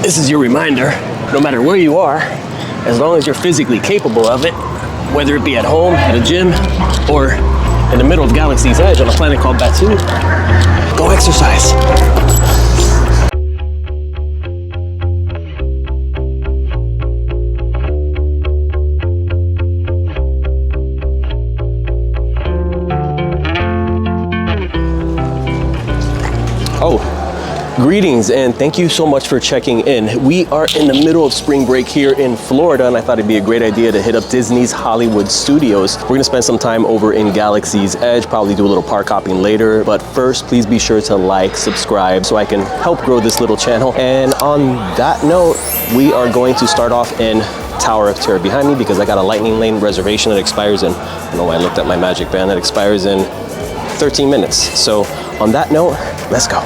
This is your reminder, no matter where you are, as long as you're physically capable of it, whether it be at home, at a gym, or in the middle of Galaxy's Edge on a planet called Batu, go exercise. Oh, greetings and thank you so much for checking in. We are in the middle of spring break here in Florida, and I thought it'd be a great idea to hit up Disney's Hollywood Studios. We're gonna spend some time over in Galaxy's Edge, probably do a little park hopping later, but first please be sure to like, subscribe so I can help grow this little channel. And on that note, we are going to start off in Tower of Terror behind me because I got a lightning lane reservation that expires in, I don't know why I looked at my magic band, that expires in 13 minutes. So on that note, let's go.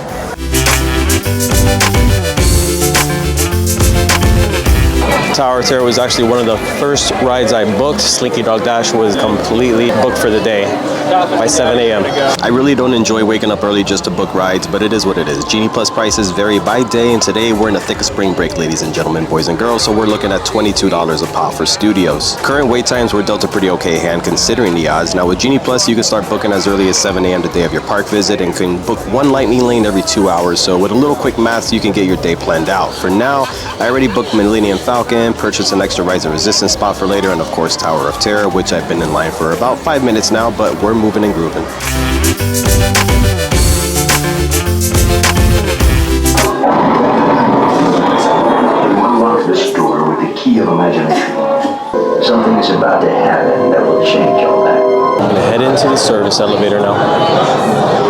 Tower of Terror was actually one of the first rides I booked. Slinky Dog Dash was completely booked for the day by 7 a.m. I really don't enjoy waking up early just to book rides, but it is what it is. Genie Plus prices vary by day, and today we're in the thick of spring break, ladies and gentlemen, boys and girls, so we're looking at $22 a pop for studios. Current wait times were dealt a pretty okay hand considering the odds. Now with Genie Plus, you can start booking as early as 7 a.m. the day of your park visit and can book one lightning lane every 2 hours, so with a little quick math, you can get your day planned out. For now, I already booked Millennium Falcon, purchased an extra Rise of Resistance spot for later, and of course Tower of Terror, which I've been in line for about 5 minutes now, but we're moving and grooving. Unlock this door with the key of imagination. Something is about to happen that will change all that. I'm gonna head into the service elevator now.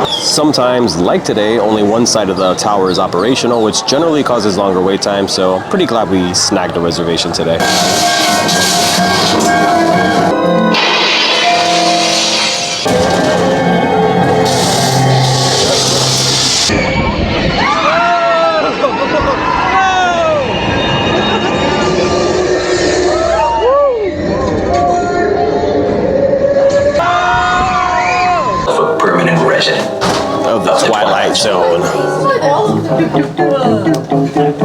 Sometimes, like today, only one side of the tower is operational, which generally causes longer wait time, so pretty glad we snagged a reservation today. Of the Twilight Zone.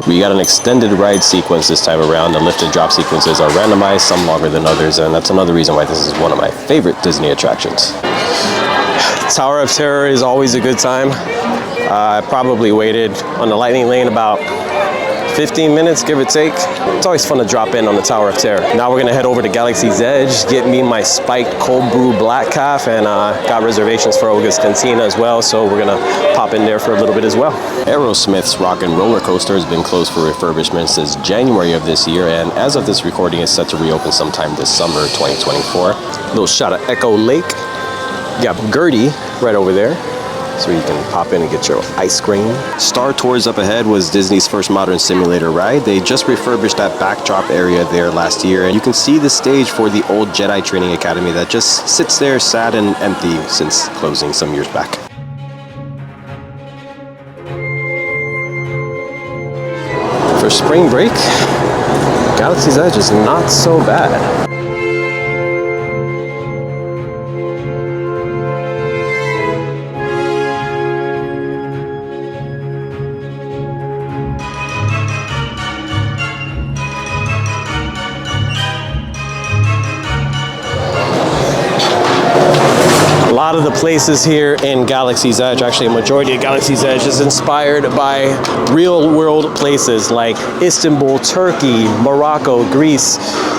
We got an extended ride sequence this time around. The lift and drop sequences are randomized, some longer than others, and that's another reason why this is one of my favorite Disney attractions. Tower of Terror is always a good time. I probably waited on the lightning lane about 15 minutes, give or take. It's always fun to drop in on the Tower of Terror. Now we're gonna head over to Galaxy's Edge, get me my spiked cold brew black calf, and got reservations for Olga's Cantina as well, so we're gonna pop in there for a little bit as well. Aerosmith's Rock and Roller Coaster has been closed for refurbishment since January of this year, and as of this recording, it's set to reopen sometime this summer, 2024. Little shot of Echo Lake. You got Gertie right over there, so you can pop in and get your ice cream. Star Tours up ahead was Disney's first modern simulator ride. They just refurbished that backdrop area there last year, and you can see the stage for the old Jedi Training Academy that just sits there sad and empty since closing some years back. For spring break, Galaxy's Edge is not so bad. A lot of the places here in Galaxy's Edge, actually a majority of Galaxy's Edge, is inspired by real world places like Istanbul, Turkey, Morocco, Greece.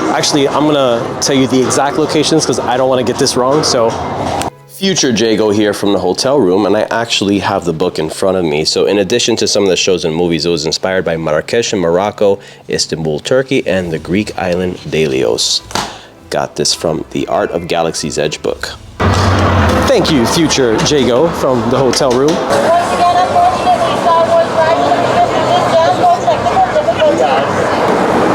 Actually, I'm gonna tell you the exact locations because I don't want to get this wrong. So, future Jago here from the hotel room, and I actually have the book in front of me. So in addition to some of the shows and movies, it was inspired by Marrakesh in Morocco, Istanbul, Turkey, and the Greek island Delos. Got this from the Art of Galaxy's Edge book. Thank you, future Jago from the hotel room.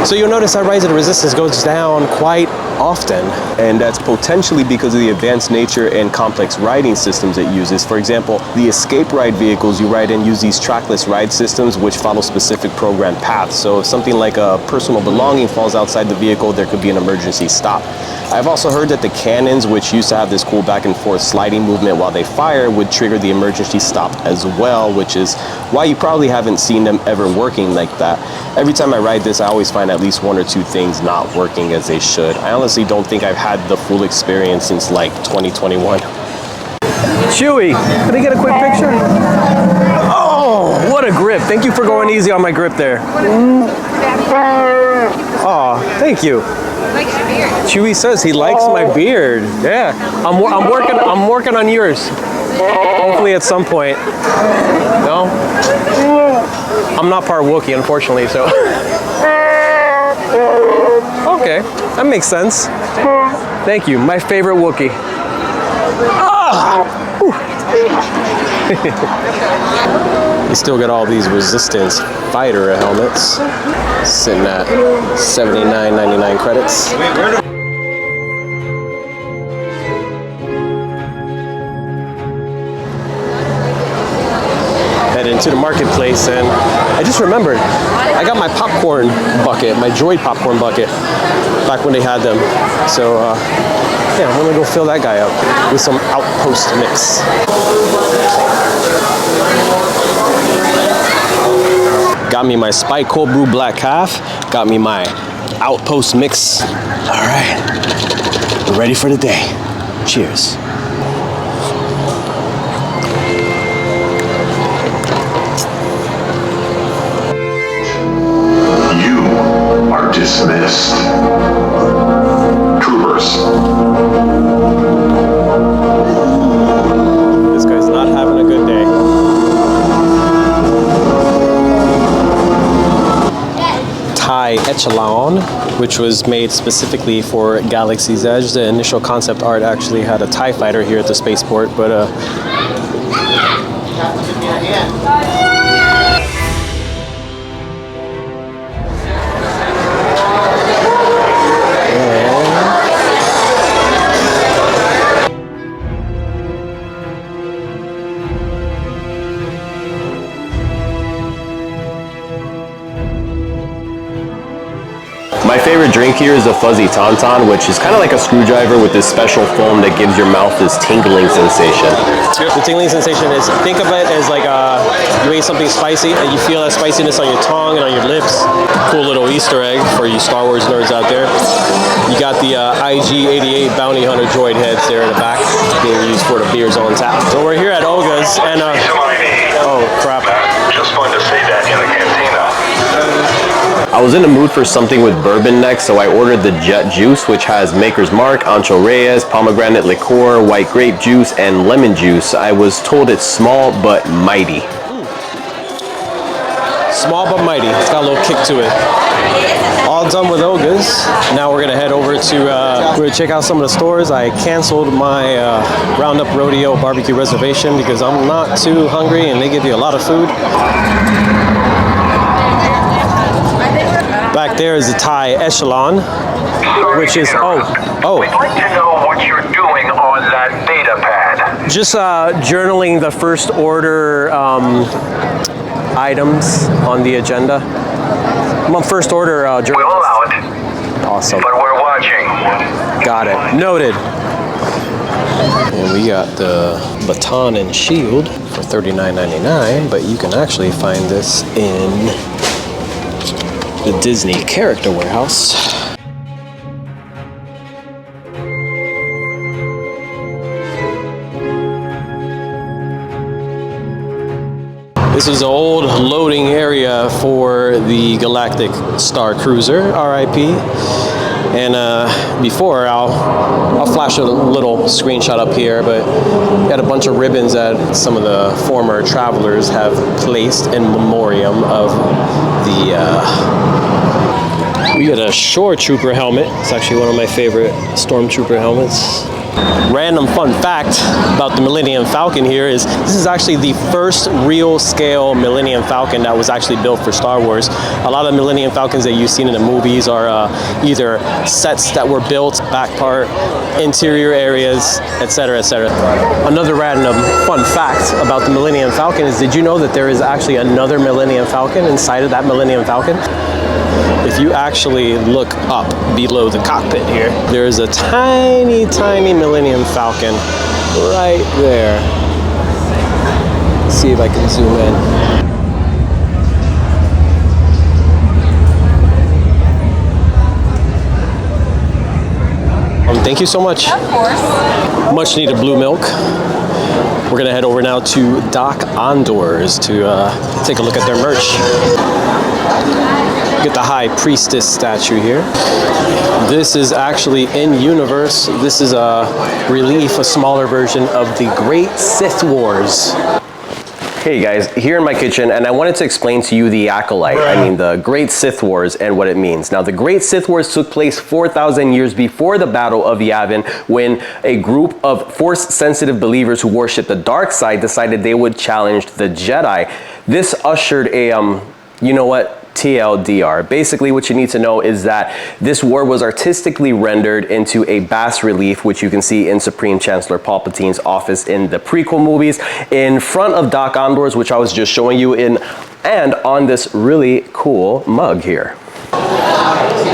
So you'll notice that rise of the resistance goes down quite often, and that's potentially because of the advanced nature and complex riding systems it uses. For example, the escape ride vehicles you ride in use these trackless ride systems which follow specific programmed paths. So if something like a personal belonging falls outside the vehicle, there could be an emergency stop. I've also heard that the cannons, which used to have this cool back and forth sliding movement while they fire, would trigger the emergency stop as well, which is why you probably haven't seen them ever working like that. Every time I ride this, I always find at least one or two things not working as they should. I honestly don't think I've had the full experience since like 2021. Chewy, can I get a quick picture? Oh, what a grip. Thank you for going easy on my grip there. Oh, thank you. Chewy says he likes my beard. Yeah, I'm working on yours. Hopefully at some point. No? I'm not part Wookiee, unfortunately, so. Okay, that makes sense. Thank you, my favorite Wookiee. Ah! You still got all these resistance fighter helmets sitting at $79.99 credits. Head into the marketplace, and I just remembered I got my popcorn bucket, my Droid popcorn bucket, back when they had them. So yeah, I'm gonna go fill that guy up with some Outpost mix. Got me my Spike Cold Brew Black Calf. Got me my Outpost mix. All right, we're ready for the day. Cheers. You are dismissed. Troopers. This guy's not having a good day. TIE Echelon, which was made specifically for Galaxy's Edge. The initial concept art actually had a TIE fighter here at the spaceport, but my favorite drink here is a fuzzy tauntaun, which is kind of like a screwdriver with this special foam that gives your mouth this tingling sensation. The tingling sensation is, think of it as like you ate something spicy and you feel that spiciness on your tongue and on your lips. Cool little Easter egg for you Star Wars nerds out there. You got the IG-88 Bounty Hunter droid heads there in the back being used for the beers on tap. So we're here at Olga's and oh crap. Just wanted to say that in the cantina. I was in the mood for something with bourbon next, so I ordered the Jet Juice, which has Maker's Mark, Ancho Reyes, pomegranate liqueur, white grape juice, and lemon juice. I was told it's small but mighty. Small but mighty. It's got a little kick to it. All done with Olga's. Now we're gonna head over to we're gonna check out some of the stores. I canceled my Roundup Rodeo barbecue reservation because I'm not too hungry, and they give you a lot of food. Back there is the TIE Echelon, which is, We'd like to know what you're doing on that data pad. just journaling the first order items on the agenda. I'm on first order journal. We'll allow it, Awesome. but we're watching. Got it. Noted. And we got the baton and shield for $39.99, but you can actually find this in the Disney Character Warehouse. This is an old loading area for the Galactic Star Cruiser, RIP. And before, I'll flash a little screenshot up here, but we had a bunch of ribbons that some of the former travelers have placed in memoriam of the we got a Shore Trooper helmet. It's actually one of my favorite Stormtrooper helmets. Random fun fact about the Millennium Falcon here is this is actually the first real scale Millennium Falcon that was actually built for Star Wars. A lot of Millennium Falcons that you've seen in the movies are either sets that were built, back part, interior areas, etc., etc. Another random fun fact about the Millennium Falcon is, did you know that there is actually another Millennium Falcon inside of that Millennium Falcon? If you actually look up below the cockpit here, there is a tiny, tiny Millennium Falcon right there. Let's see if I can zoom in. Thank you so much. Of course. Much needed blue milk. We're gonna head over now to Doc Ondor's to take a look at their merch. Get the High Priestess statue here. This is actually in universe. This is a relief, a smaller version of the Great Sith Wars. Hey guys, here in my kitchen, and I wanted to explain to you the Acolyte, I mean the Great Sith Wars, and what it means. Now, the Great Sith Wars took place 4,000 years before the Battle of Yavin, when a group of Force-sensitive believers who worship the dark side decided they would challenge the Jedi. This ushered a, you know what? TLDR. Basically, what you need to know is that this war was artistically rendered into a bas relief, which you can see in Supreme Chancellor Palpatine's office in the prequel movies, in front of Doc Ondor's, which I was just showing you in, and on this really cool mug here.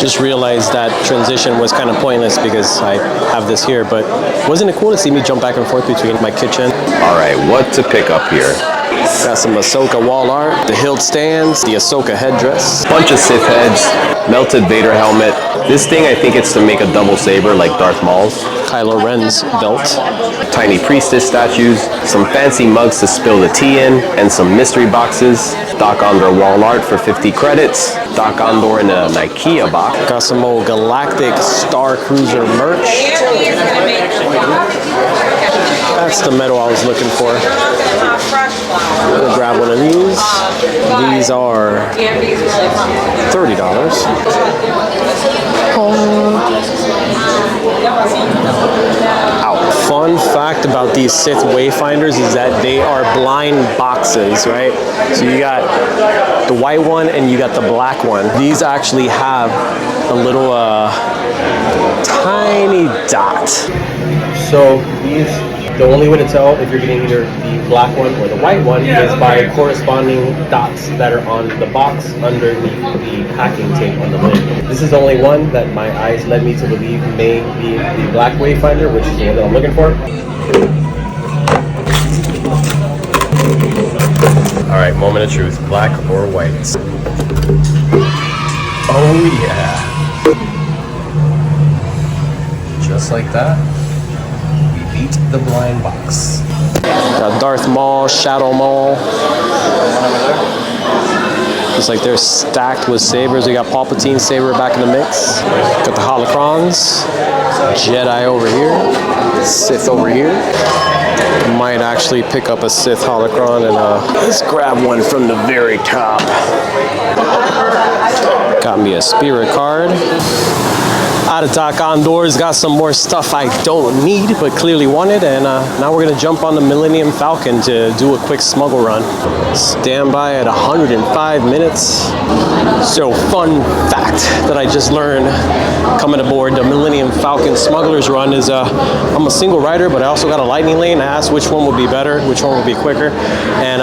Just realized that transition was kind of pointless because I have this here, but wasn't it cool to see me jump back and forth between my kitchen? All right, what to pick up here? Got some Ahsoka wall art, the hilt stands, the Ahsoka headdress, bunch of Sith heads, melted Vader helmet. This thing, I think it's to make a double saber like Darth Maul's. Kylo Ren's belt. Tiny priestess statues, some fancy mugs to spill the tea in, and some mystery boxes. Doc Ondor wall art for 50 credits. Doc Ondor in an IKEA box. Got some old Galactic Star Cruiser merch. That's the medal I was looking for. I'm gonna grab one of these. These are $30. Ow. Fun fact about these Sith Wayfinders is that they are blind boxes, right? So you got the white one and you got the black one. These actually have a little tiny dot. So these, the only way to tell if you're getting either the black one or the white one is by corresponding dots that are on the box underneath the packing tape on the lid. This is the only one that my eyes led me to believe may be the black Wayfinder, which is the one that I'm looking for. All right, moment of truth, black or white? Oh yeah. Just like that. Beat the blind box. Got Darth Maul, Shadow Maul. Looks like they're stacked with sabers. We got Palpatine's saber back in the mix. Got the holocrons. Jedi over here. Sith over here. Might actually pick up a Sith holocron and let's grab one from the very top. Got me a spirit card. Out of Doc Ondor's, got some more stuff I don't need but clearly wanted, and now we're gonna jump on the Millennium Falcon to do a quick smuggle run. Stand by at 105 minutes. So, fun fact that I just learned coming aboard the Millennium Falcon Smuggler's Run is I'm a single rider, but I also got a lightning lane. I asked which one would be better, which one would be quicker, and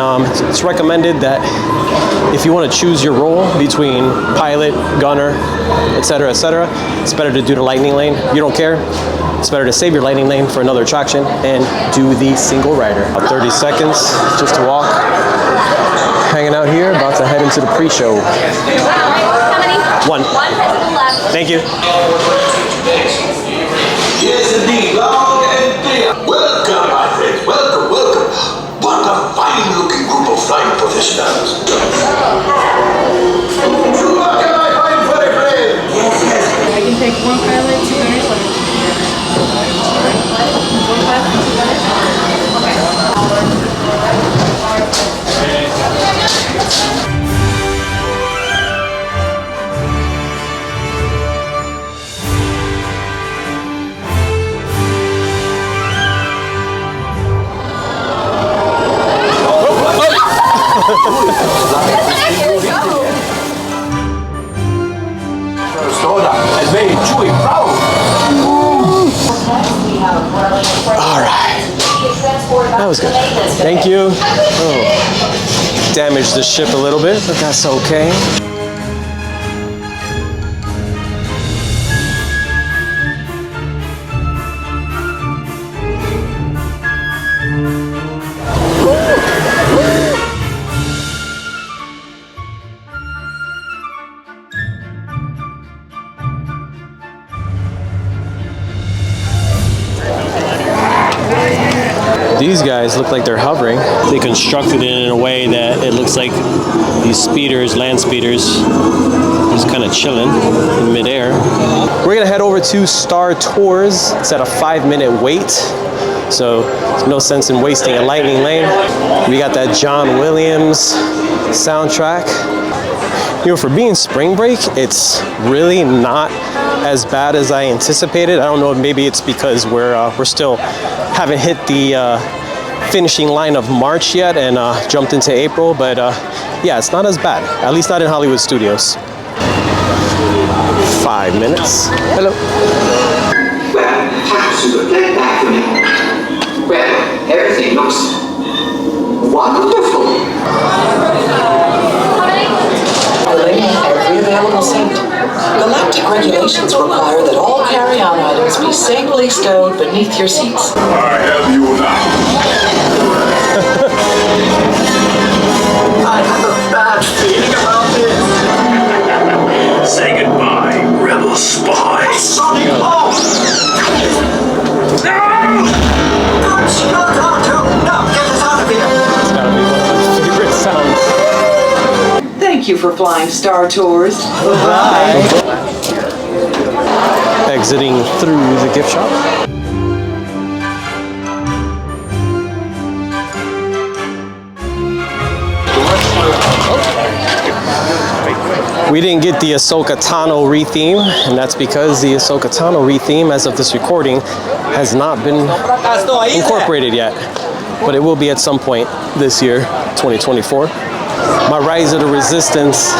it's recommended that if you want to choose your role between pilot, gunner, etc., etc., it's better to do the lightning lane. You don't care. It's better to save your lightning lane for another attraction and do the single rider. 30 seconds just to walk. Hanging out here, about to head into the pre-show. One. Thank you. Yes, indeed. Long and clear. Welcome, my friends. Welcome, welcome. What a fine-looking group of flying professionals. I can take one pilot, two gunners, All right. That was good. Thank you. Oh, damaged the ship a little bit, but that's okay. These guys look like they're hovering. They constructed it in a way that it looks like these speeders, land speeders, just kind of chilling in midair. We're gonna head over to Star Tours. It's at a 5-minute wait, so there's no sense in wasting a lightning lane. We got that John Williams soundtrack. You know, for being spring break, it's really not as bad as I anticipated. I don't know, maybe it's because we're still haven't hit the finishing line of March yet and jumped into April, but yeah, it's not as bad, at least not in Hollywood Studios. 5 minutes. Hello. Well, perhaps you could play back for me. Well, everything looks wonderful. Every available seat. Galactic regulations require that all carry-on items be safely stowed beneath your seats. I have you now. I have a bad feeling about this. Say goodbye, rebel spy. Sonic off! No! Not R2! Now get us out of here! It's gotta be one of my favorite sounds. Thank you for flying Star Tours. Bye. Exiting through the gift shop. We didn't get the Ahsoka Tano retheme, and that's because the Ahsoka Tano retheme, as of this recording, has not been incorporated yet. But it will be at some point this year, 2024. My Rise of the Resistance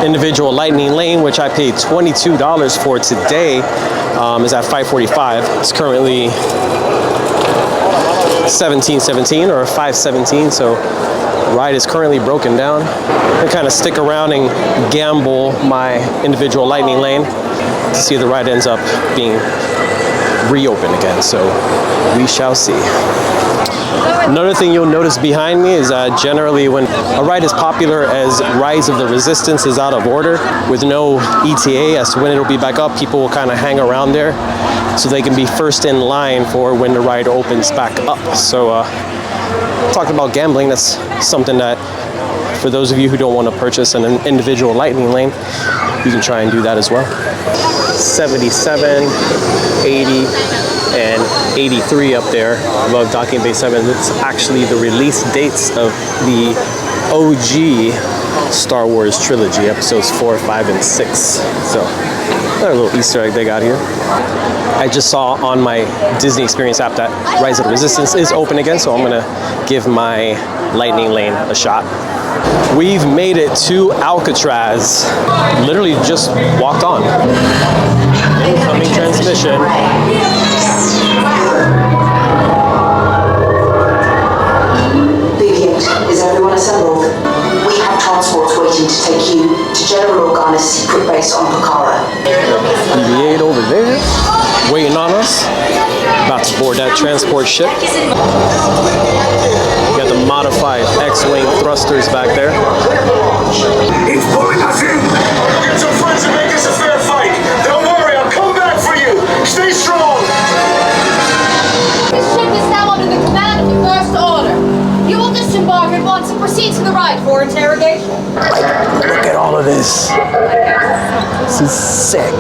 individual lightning lane, which I paid $22 for today, is at 545. It's currently 1717 or 517, so ride is currently broken down. I kind of stick around and gamble my individual lightning lane to see if the ride ends up being reopened again, so we shall see. Another thing you'll notice behind me is generally when a ride as popular as Rise of the Resistance is out of order with no ETA as to when it'll be back up, people will kind of hang around there so they can be first in line for when the ride opens back up. So talking about gambling, that's something that for those of you who don't want to purchase an individual lightning lane, you can try and do that as well. 77, 80, and 83 up there above Docking Bay 7. It's actually the release dates of the OG Star Wars trilogy, episodes 4, 5, and 6. So another little Easter egg they got here. I just saw on my Disney Experience app that Rise of the Resistance is open again, so I'm gonna give my lightning lane a shot. We've made it to Alcatraz. Literally just walked on. Incoming transmission. Vivian, is everyone assembled? We have transports waiting to take you to General Organa's secret base on Pucara. BB-8 over there, waiting on us. About to board that transport ship. Got the modified X-Wing thrusters back there. He's pulling us in! Get your friends and make this a fair fight! Don't worry, I'll come back for you! Stay strong! This ship is now under the command of the First Order. You will disembark at once and proceed to the right for interrogation. Look at all of this. This is sick.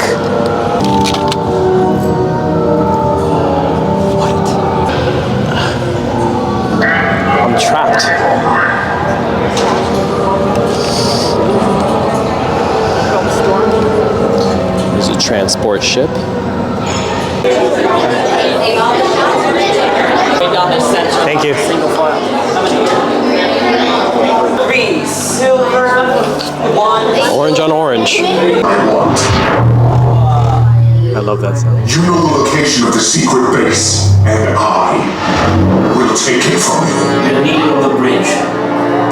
What? I'm trapped. There's a transport ship. Thank you. 3 silver, 1 Orange on orange. I love that sound. You know the location of the secret base, and I will take it from you. The needle on the bridge.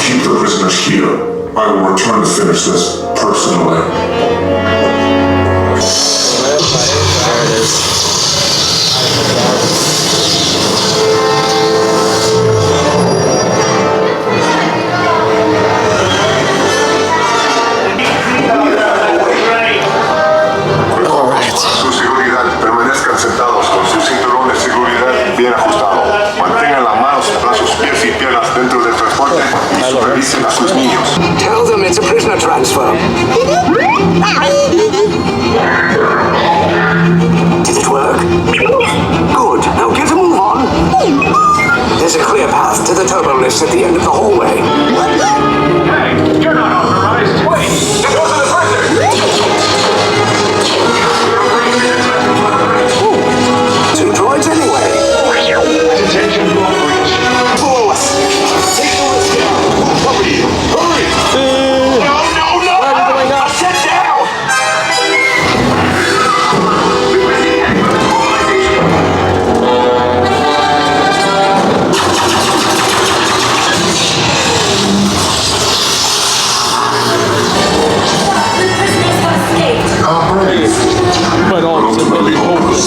Keep the prisoners here. I will return to finish this personally. There it is. Su seguridad, permanezcan sentados con su cinturón de seguridad bien ajustado. Mantengan las manos, brazos, pies y piernas dentro del transporte y supervisen a sus niños. Tell them it's a prisoner transfer. Did it work? Good. Now get a move on. There's a clear path to the turbo lifts at the end of the hallway. Hey, you're not authorized. Wait, just go to the prisoner. Two droids anyway. Attention, block breach. Pull us. Take the lift down. Cover you. Hurry! No! Sit down! But ultimately hopeless.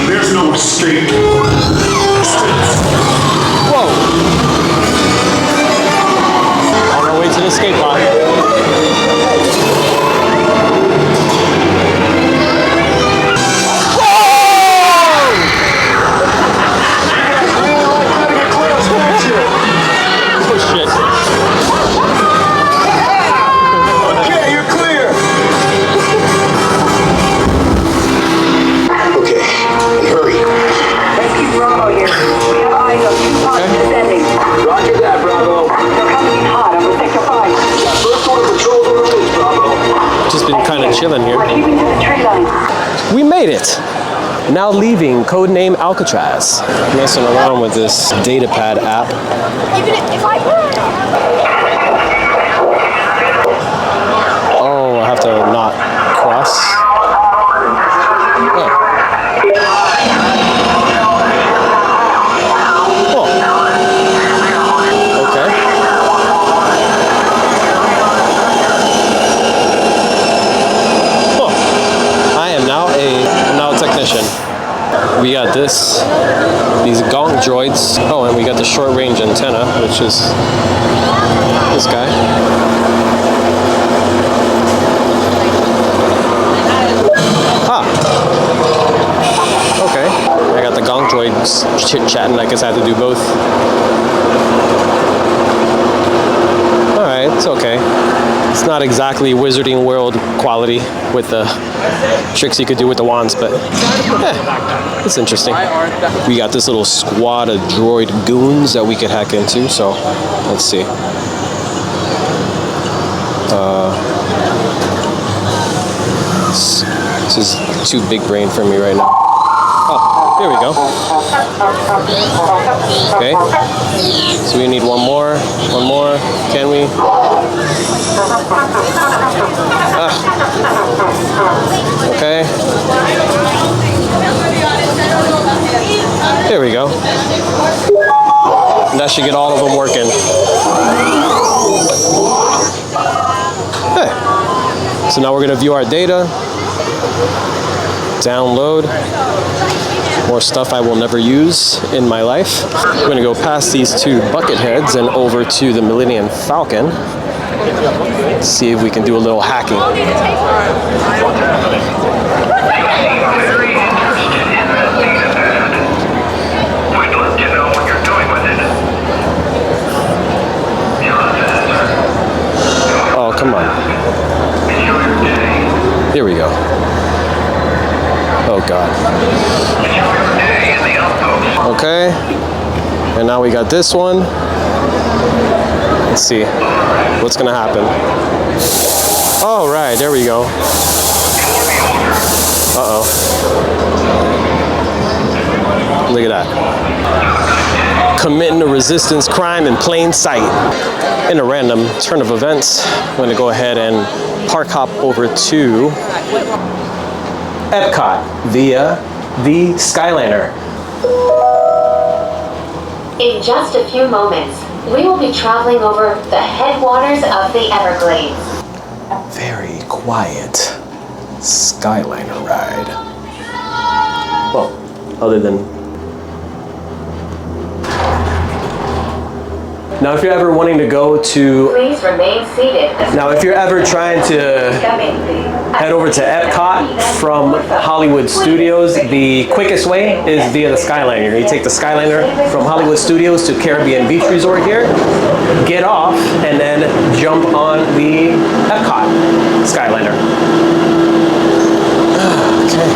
There's no escape. Whoa! On our way to the escape pod. Oh shit. Okay, you're clear. Okay, and hurry. Rescue Bravo here. We have eyes on two pods descending. Roger that, Bravo. They're coming in hot over Sector 5. First order patrols on the bridge, Bravo. Just been kind of chilling here. We're keeping to the tree line. We made it! Now leaving, codename Alcatraz. Messing around with this datapad app. Even if I Oh, I have to not cross. Oh. Oh. Okay. Oh. I am now a technician. We got these gong droids. Oh, and we got the short range antenna, which is this guy. Okay. I got the gong droids chit-chatting. I guess I have to do both. Alright, it's okay. It's not exactly Wizarding World quality with the tricks you could do with the wands, but it's interesting. We got this little squad of droid goons that we could hack into, so let's see. This is too big brain for me right now. Oh, there we go. Okay. So we need one more. One more. Can we? Okay. There we go. That should get all of them working. Hey. So now we're going to view our data. Download. More stuff I will never use in my life. I'm going to go past these two bucket heads and over to the Millennium Falcon. See if we can do a little hacking. Oh, come on. Here we go. Oh God. Okay. And now we got this one. Let's see what's gonna happen. All right, there we go. Uh-oh. Look at that. Committing a resistance crime in plain sight. In a random turn of events, I'm gonna go ahead and park hop over to Epcot via the Skyliner. In just a few moments, we will be traveling over the headwaters of the Everglades. Very quiet Skyliner ride. Well, other than... Now, if you're ever wanting to go to... Please remain seated. Now, if you're ever trying to head over to Epcot from Hollywood Studios, the quickest way is via the Skyliner. You take the Skyliner from Hollywood Studios to Caribbean Beach Resort here, get off, and then jump on the Epcot Skyliner. Okay.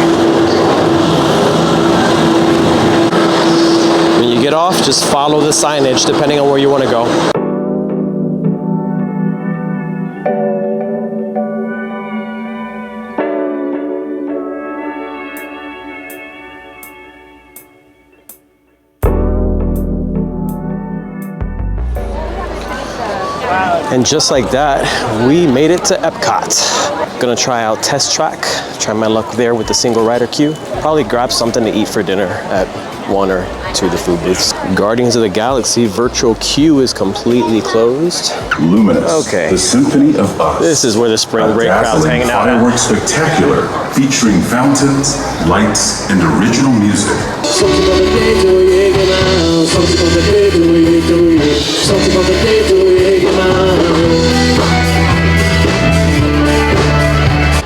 When you get off, just follow the signage depending on where you want to go. And just like that, we made it to Epcot. Gonna try out Test Track, try my luck there with the single rider queue. Probably grab something to eat for dinner at one or two of the food booths. Guardians of the Galaxy virtual queue is completely closed. Luminous, okay. The Symphony of Us. This is where the spring break crowd's hanging out. Fireworks spectacular, featuring fountains, lights, and original music.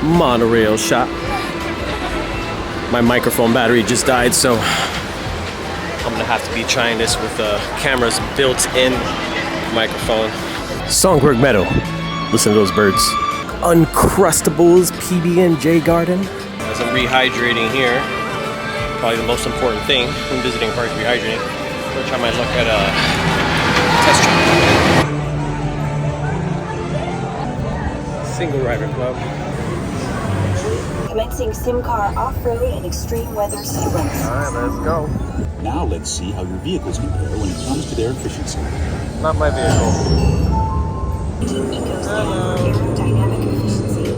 Monorail shop. My microphone battery just died, so I'm gonna have to be trying this with the camera's built-in microphone. Songbird Meadow. Listen to those birds. Uncrustables PB&J Garden. As I'm rehydrating here, probably the most important thing when visiting parks, rehydrating. I'm gonna try my luck at a Test Track. Single Rider Club. Commencing SimCar off-road and extreme weather sequence. Alright, let's go. Now let's see how your vehicles compare when it comes to their efficiency. Not my vehicle. Aerodynamic efficiency.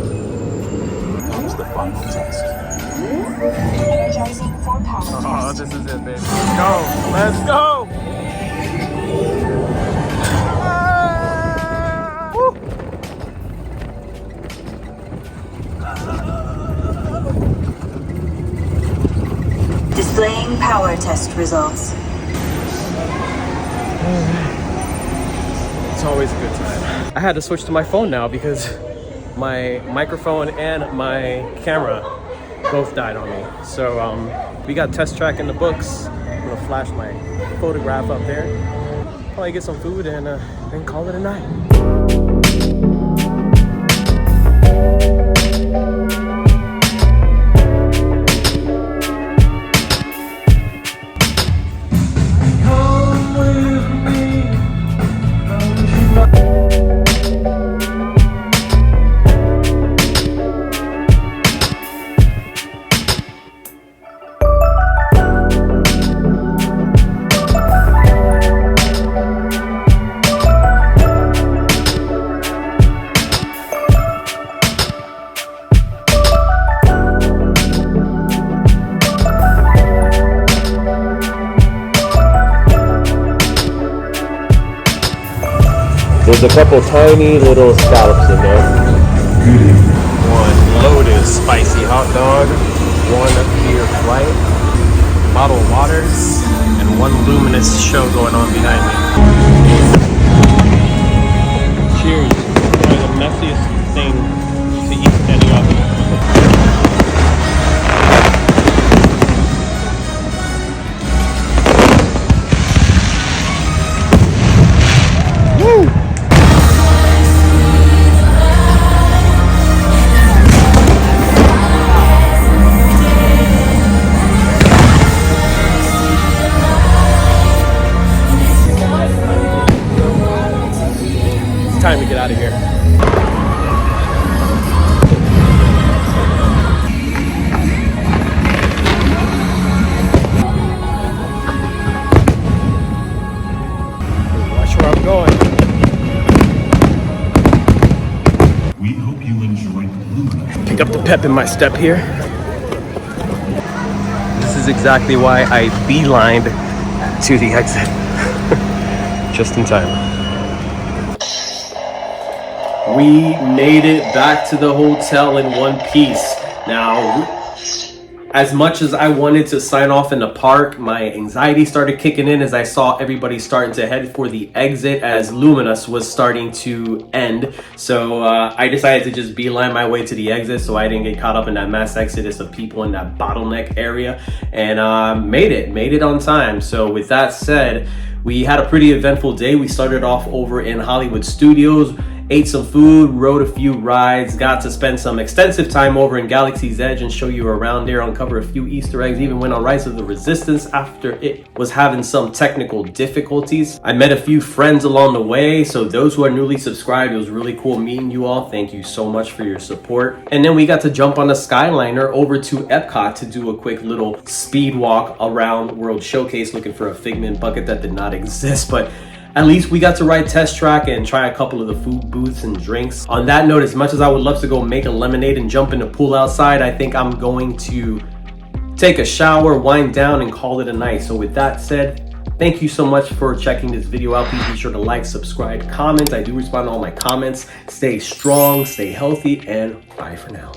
Comes the final test. Energizing for power test. Oh, this is it, baby. Let's go. Let's go. Woo. Displaying power test results. It's always a good time. I had to switch to my phone now because my microphone and my camera both died on me. So we got Test Track in the books. I'm gonna flash my photograph up there. Probably get some food and call it a night. There's a couple tiny little scallops in there. One loaded spicy hot dog, one beer flight, bottled waters, and one luminous show going on behind me. Cheers. Probably the messiest thing to eat standing up. Woo! Pick up the pep in my step here. This is exactly why I beelined to the exit. Just in time. We made it back to the hotel in one piece. Now, as much as I wanted to sign off in the park, my anxiety started kicking in as I saw everybody starting to head for the exit as Luminous was starting to end. So I decided to just beeline my way to the exit so I didn't get caught up in that mass exodus of people in that bottleneck area, and made it on time. So with that said, we had a pretty eventful day. We started off over in Hollywood Studios, ate some food, rode a few rides, got to spend some extensive time over in Galaxy's Edge and show you around there, uncover a few Easter eggs, even went on Rise of the Resistance after it was having some technical difficulties. I met a few friends along the way, so those who are newly subscribed, it was really cool meeting you all. Thank you so much for your support. And then we got to jump on the Skyliner over to Epcot to do a quick little speed walk around World Showcase, looking for a Figment bucket that did not exist, but at least we got to ride Test Track and try a couple of the food booths and drinks. On that note, as much as I would love to go make a lemonade and jump in the pool outside, I think I'm going to take a shower, wind down, and call it a night. So with that said, thank you so much for checking this video out. Please be sure to like, subscribe, comment. I do respond to all my comments. Stay strong, stay healthy, and bye for now.